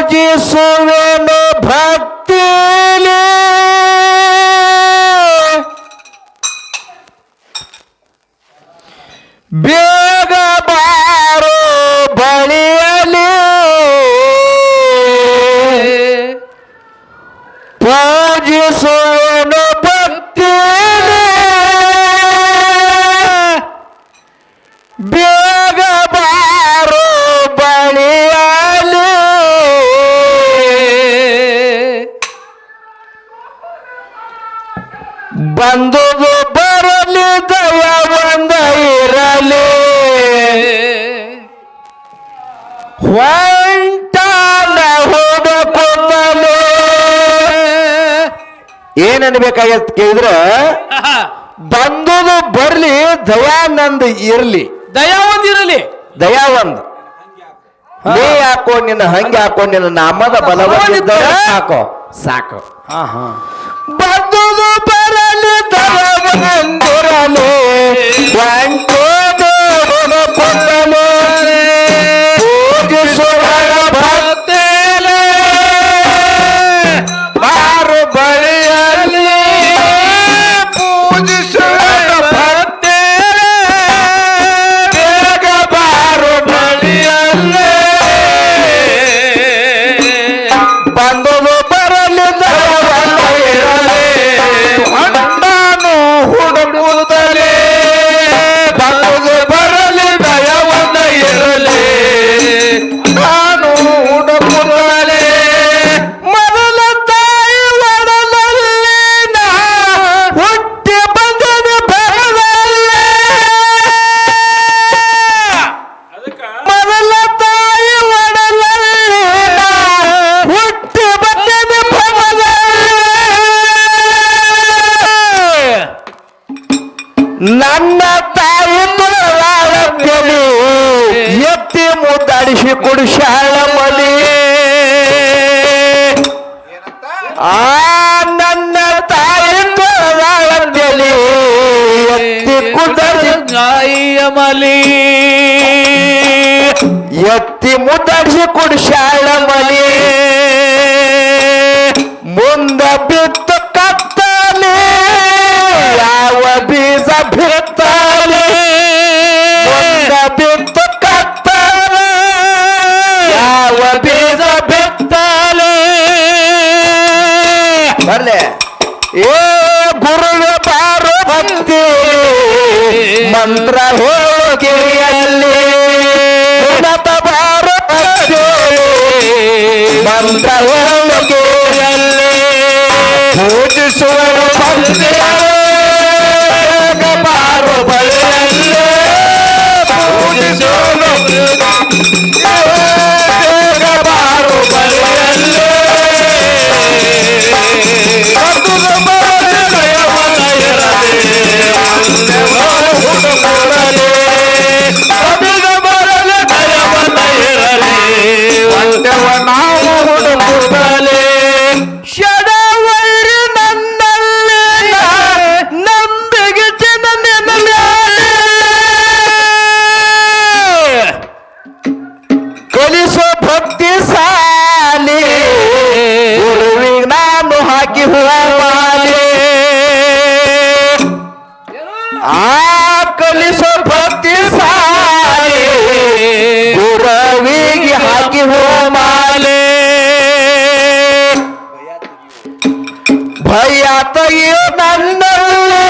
ಪೂಜಿಸುವೆನು ಭಕ್ತಿಲಿ ಬೇಗ ಬಾರೋ ಬಳಿಯಲಿ ಪೂಜಿಸುವೆನು ಭಕ್ತಿಲಿ ಬೇಗ ಬಾರೋ ಬಳಿಯಲಿ ಬಂದುದು ಬರಲಿ ದಯ ಒಂದ ಇರಲಿ ಹೊಂಟಾನ ಹುಡುಕುತ್ತಲೇ ಏನನ್ಬೇಕಾಗತ್ ಕೇಳಿದ್ರೆ ಬಂದುದು ಬರ್ಲಿ ದಯಾನಂದ ಇರ್ಲಿ ದಯಾವಂದಿರಲಿ ದಯಾವಂದ್ ನೀ ಹಾಕೋ ನಿನ್ನ ಹಂಗೆ ಹಾಕೋ ನಿನ್ನ ನಾಮದ ಬಲವಾಗಿದ್ದರೆ ಹಾಕೋ ಸಾಕು ಬಂದುದು ಬರಲಿ ದಯಾವಂದಿರಲಿ ಹೊಂಟೋದು ಹುಡುಕುತ್ತಲೇ ಪೂಜಿಸುವ ಭಕ್ತೇಲೆ ಬಾರು ಬಳಿಯಲ್ಲಿ ಪೂಜಿಸುವ ಭಕ್ತೇಲೆ ಬೇಗ ಬಾರು ಬಳಿಯಲ್ಲಿ ಬಂದು ಬರಲಿ ನಾನು ಹುಡುಕುತ್ತಲೇ ಬಂದು ಬರಲಿ ದಯವಂದ ಇರಲಿ ನಾನು ಹುಡುಕುತ್ತಲೇ ಮೊದಲ ತಾಯಿ ಒಡಲಲ್ಲಿ ನಾ ಹುಟ್ಟಿ ಬಂದದ ಭರದಲ್ಲೇ ಮೊದಲ ತಾಯಿ ಒಡಲಲ್ಲಿ ನಾ ಹುಟ್ಟಿ ಬಂದದ ಭರದಲ್ಲೇ ನನ್ನ ತಾಯಿ ತೊಳಲಾಳತ್ತೇನೆ ಎತ್ತಿ ಮುದ್ದಾಡಿಸಿ ಕುಡಿಸಾಳ ಮಲಿ ಆ ನನ್ನ ತಾಯಿ ತೊಳಲಾಳತ್ತೇನೆ ಎತ್ತಿ ಕುದ್ದಾಡಿಸಿ ಗಾಯಿಯ ಮಲಿ ಎತ್ತಿ ಮುದ್ದಾಡಿಸಿ ಕುಡಿಸಾಳ ಮಲಿ ಮುಂದ ಬಿತ್ತು ಕತ್ತಲೆ ಯಾವ ಬೀಜ ಬಿತ್ತಲೆ ಮುಂದ ಬಿತ್ತು ಕತ್ತಲೆ ಯಾವ ಬೀಜ ಬಿತ್ತಲೆ ಬರ್ಲೆ ಏ ಗುರುವೆ ಬಾರೋ ಭಕ್ತಿ ಮಂತ್ರ ಹೋಗಿಯಲ್ಲಿ ಉನ್ನತ ಬಾರೋ ಭಕ್ತಿ ಮಂತ್ರ ಹೋಗಿಯಲ್ಲಿ ಪೂಜಿಸುವ ಭಕ್ತಿ ಬಾರೋ ಬಳಿಯಲ್ಲಿ ಪೂಜಿಸುವ ಬಾರೋ ಬಳಿಯಲ್ಲಿ ನಾವು ಹುಡುಕುತ್ತಲೇ ಶಡವೈರಿ ನನ್ನಲ್ಲಿ ನಂಬಿಗೆ ಕಲಿಸೋ ಭಕ್ತಿ ಸಾಲಿ ಗುರುವಿಗೆ ನಾನು ಹಾಕಿ ಹೂವಾಲಿ ಆ ಕಲಿಸೋ ಭಕ್ತಿ ಸಾಲಿ ಗುರುವಿಗೆ ಹಾಕಿ ಹೂಮಾಲೆ ಭಯ ತೆಗೆಯೋ ನನ್ನಲ್ಲಿ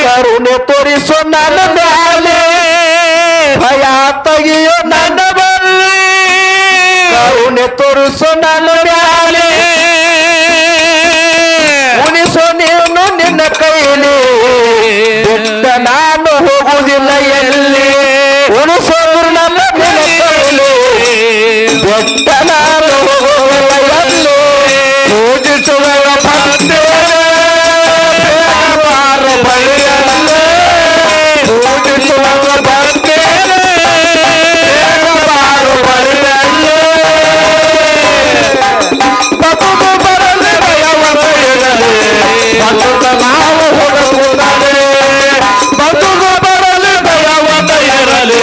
ಕರುಣೆ ತೋರಿಸೋ ನನ್ನ ಮ್ಯಾಲೆ ಭಯ ತೆಗೆಯೋ ನನ್ನ ಬಲ್ಲಿ ಕರುಣೆ ತೋರಿಸೋ ನನ್ನ ಮ್ಯಾಲೆ ಉಣಿಸೋ ನೀನು ನಿನ್ನ ಕೈಲಿ ಬಿಟ್ಟ ನಾನು ಹೋಗುವುದಿಲ್ಲ ಎಲ್ಲಿ ಉಣಿಸೋ ನನ್ನ ನಿನ್ನ ಕೈಲಿ ಬಿಟ್ಟ ನಾನು ಹೋಗುವುದಿಲ್ಲ ಎಲ್ಲಿ ಪೂಜಿಸುವ ಭಕ್ತಿ ಬಳಿಯಲ್ಲಿ ಪೂಜಿಸುವ ಭಕ್ತಿ ಬಾರು ಬಳಿಯಲ್ಲಿ ಬದುಕು ಬರಲಿ ಭಯವನ್ನು ಇರಲಿ ಬದುಕ ನಾವು ಹುಡುಕುತ್ತಲೇ ಬದುಕು ಬರಲಿ ಭಯವನ್ನು ಇರಲಿ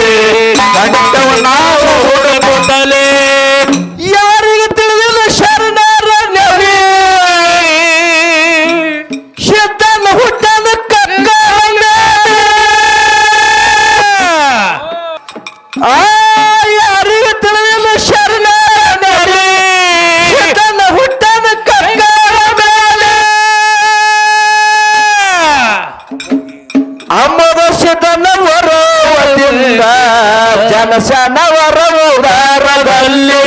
ಆ ಯಾರಿಗೆ ತಿಳಿದಿಲ್ಲ ಶರಣ ಹುಟ್ಟನ ಕಂಗಾರ ಮೇಲೆ ಅಮ್ಮದರ್ಶಿತನ ವರವದಿಂದ ಜನಸನವರ ಉದಾರದಲ್ಲಿ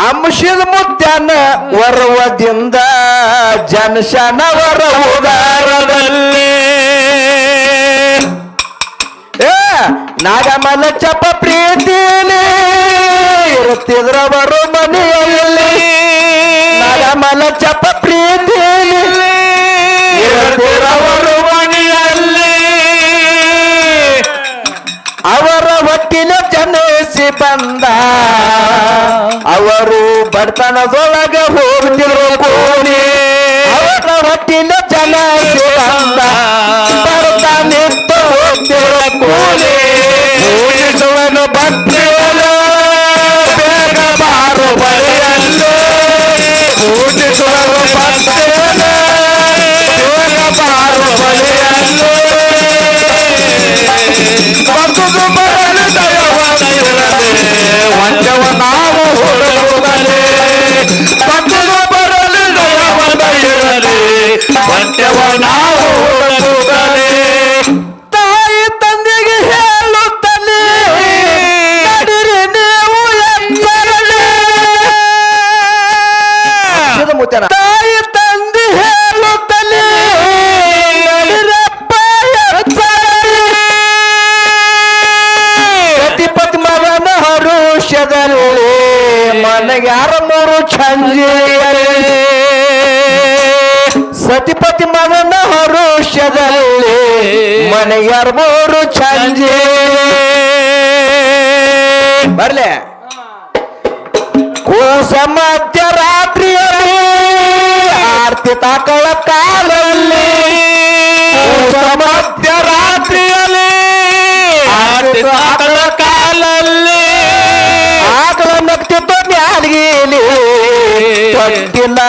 ಅಂಶದ ಮುತ್ಯನ ವರವದಿಂದ ಜನಸನವರ ಉದಾರದಲ್ಲಿ ನಾಗಮಲ ಚಪ ಪ್ರೀತಿಲಿ ಇರುತ್ತಿದ್ರವರು ಮನೆಯಲ್ಲಿ ನಾಗಮಲ ಚಪ ಪ್ರೀತಿಲಿ ಇರುತ್ತಿರವರು ಮನೆಯಲ್ಲಿ ಅವರ ಹೊಟ್ಟಿನ ಜನಿಸಿ ಬಂದ ಅವರು ಬಡತನದೊಳಗ ಹೋಗ್ತಿದ್ರು ಕೂಡಿ ಅವರ ಹೊಟ್ಟಿನ ಜನಿಸಿ ಬಂದ ಬಡತನಿತ್ತು ಹೋಗ್ತಿರೋ ಕೂಲಿ ಪೂಜಿಸುವನು ಭಕ್ತಿಯಲ್ಲ ಬೇಗ ಬಾರು ಬರೆಯಲ್ಲೇ ಪೂಜಿಸುವನು ಭಕ್ತಿಯಲ್ಲ ಬೇಗ ಬಾರು ಬರೆಯಲ್ಲೇ ಬದುಕು ಬರಲು ದಯವಾದಿರದೆ ವಂಚವ ನಾವು ಹೊರಡುವುದಲೇ ಬದುಕು ಬರಲು ದಯವಾದಿರದೆ ವಂಚವ ನಾವು ಹೊರಡುವುದಲೇ ತಾಯಿ ತಂದೆಗೆ ಹೇಳುತ್ತಲೇ ನಡಿರಿ ನೀವು ಎಚ್ಚರಲೇ ತಾಯಿ ತಂದೆ ಹೇಳುತ್ತಲೇ ನಡಿರಪ್ಪ ಎಚ್ಚರಲೇ ಸತಿಪತಿ ಮಗನ ಹರುಷದಲ್ಲಿ ಮನಗ್ಯಾರ ಮೂರು ಛಂಜೆಯಲ್ಲಿ ಸತಿಪತಿ ಮಗನ ಹರುಷದಲ್ಲಿ ಮನೆಯಾರ ಮೂರು ಛಂಜೆ ಬರ್ಲೆ ಕೂಸ ಮಧ್ಯರಾತ್ರಿಯಲ್ಲಿ ಆರ್ತಿ ತಾಕಳ ಕಾಲಲ್ಲಿ ಕೂಸ ಮಧ್ಯರಾತ್ರಿಯಲ್ಲಿ ಆರ್ತಿ ತಾಕಳ ಕಾಲಲ್ಲಿ ಆಕಳ ನಗ್ತಿತ್ತು ನ್ಯಾಲ್ಗೀಲಿ ತೊಟ್ಟಿಲ್ಲ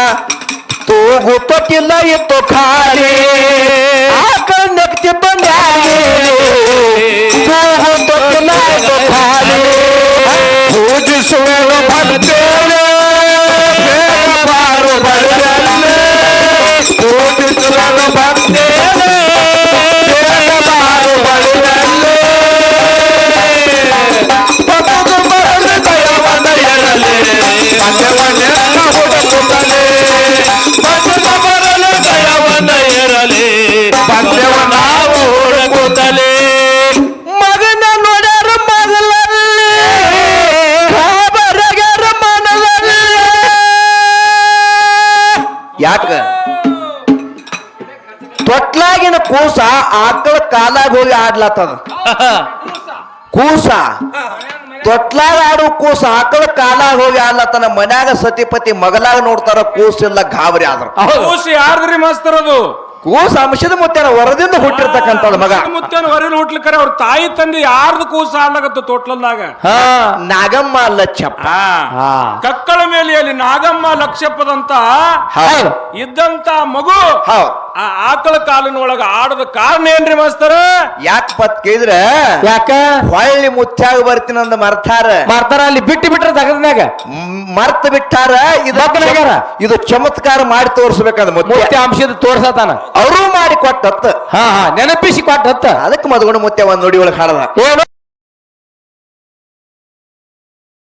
ತೂಗು ತೊಟ್ಟಿಲ್ಲ ಇತ್ತು ಖಾಲಿ ಆಕಳ ನಗ್ತಿತ್ತು ನ್ಯಾಲ್ಗೀಲಿ ತೂಗು ತೊಟ್ಟಿಲ್ಲ ಇತ್ತು ಖಾಲಿ ಪೂಜಿಸುವನು ಭಕ್ತೇನೆ ಬೇಗ ಬಾರು ಬರೆಯಲ್ಲೇ ಪೂಜಿಸುವನು ಭಕ್ತೇನೆ ಬೇಗ ಬಾರು ಬರೆಯಲ್ಲೇ ಬದುಕು ಬರಲು ದಯವನ ಇರಲಿ ಪಂಚವನ್ನೆಲ್ಲ ಹುಡುಕುತ್ತಲೇ ಬದುಕು ಬರಲು ದಯವನ ಇರಲಿ ಪಂಚವ ನಾವು ಹುಡುಕುತ್ತಲೇ ಮಗನ ನೋಡ್ಯಾರ ಮೊದಲಲ್ಲಿ ಬರಗ್ಯಾರ ಮನದಲ್ಲಿ ಯಾಕ ತೊಟ್ಲಾಗಿನ ಕೂಸ ಆಕಳ ಕಾಲಾಗ ಹೋಗಿ ಆಡ್ಲತ್ತದ ಕೂಸ ತೊಟ್ಲಾಗ ಆಡು ಕೂಸ ಆಕಳ ಕಾಲಾಗ ಹೋಗಿ ಆಡ್ಲತ್ತನ ಮನ್ಯಾಗ ಸತಿಪತಿ ಮಗಲಾಗ ನೋಡ್ತಾರ ಕೂಸಿಲ್ಲ ಗಾಬರಿ ಆದ್ರ ಕೂಸು ಯಾರ್ದ್ರಿ ಮಾಸ್ತರ್ ಅದು ಕೂಸ ಅಂಶದ ಮುತ್ತೇನ ವರದಿಂದ ಹುಟ್ಟಿರ್ತಕ್ಕಂಥದ್ ಮಗ ಮುತ್ತೇನ ಹೊರಗೆ ಹುಟ್ಲಿಕ್ಕರೆ ಅವ್ರ ತಾಯಿ ತಂದೆ ಯಾರ್ದು ಕೂಸು ಆಡ್ಲಾಗತ್ತ ತೋಟ್ಲಲ್ದಾಗ ನಾಗಮ್ಮ ಲಚ್ಚಪ್ಪ ಕಕ್ಕಳ ಮೇಲೆ ಅಲ್ಲಿ ನಾಗಮ್ಮ ಲಕ್ಷಪ್ಪದಂತ ಇದ್ದಂತ ಮಗು ಆ ಆಕಳ ಕಾಲಿನೊಳಗ ಆಡದ ಕಾರಣ ಏನ್ರಿ ಮಾಸ್ತರ ಯಾಕ ಪತ್ ಕೇಳಿದ್ರ ಯಾಕ ಹೊಳ್ಳಿ ಮುತ್ಯಾಗ ಬರ್ತೀನಂದ ಮರ್ತಾರ ಅಲ್ಲಿ ಬಿಟ್ಟು ಬಿಟ್ರೆ ತಗದ್ಮ್ಯಾಗ ಮರ್ತ ಬಿಟ್ಟಾರ ಇದು ಚಮತ್ಕಾರ ಮಾಡಿ ತೋರಿಸ್ಬೇಕಂದ ಮುತ್ಯ ಅಂಶದ ತೋರ್ಸತಾನ ಅವರು ಮಾಡಿ ಕೊಟ್ಟತ್ತ ನೆನಪಿಸಿ ಕೊಟ್ಟತ್ತ ಅದಕ್ಕೆ ಮದ್ಕೊಂಡು ಮುತ್ಯ ಒಂದ್ ನುಡಿ ಒಳಗೆ ಹಾಡದ ಏನು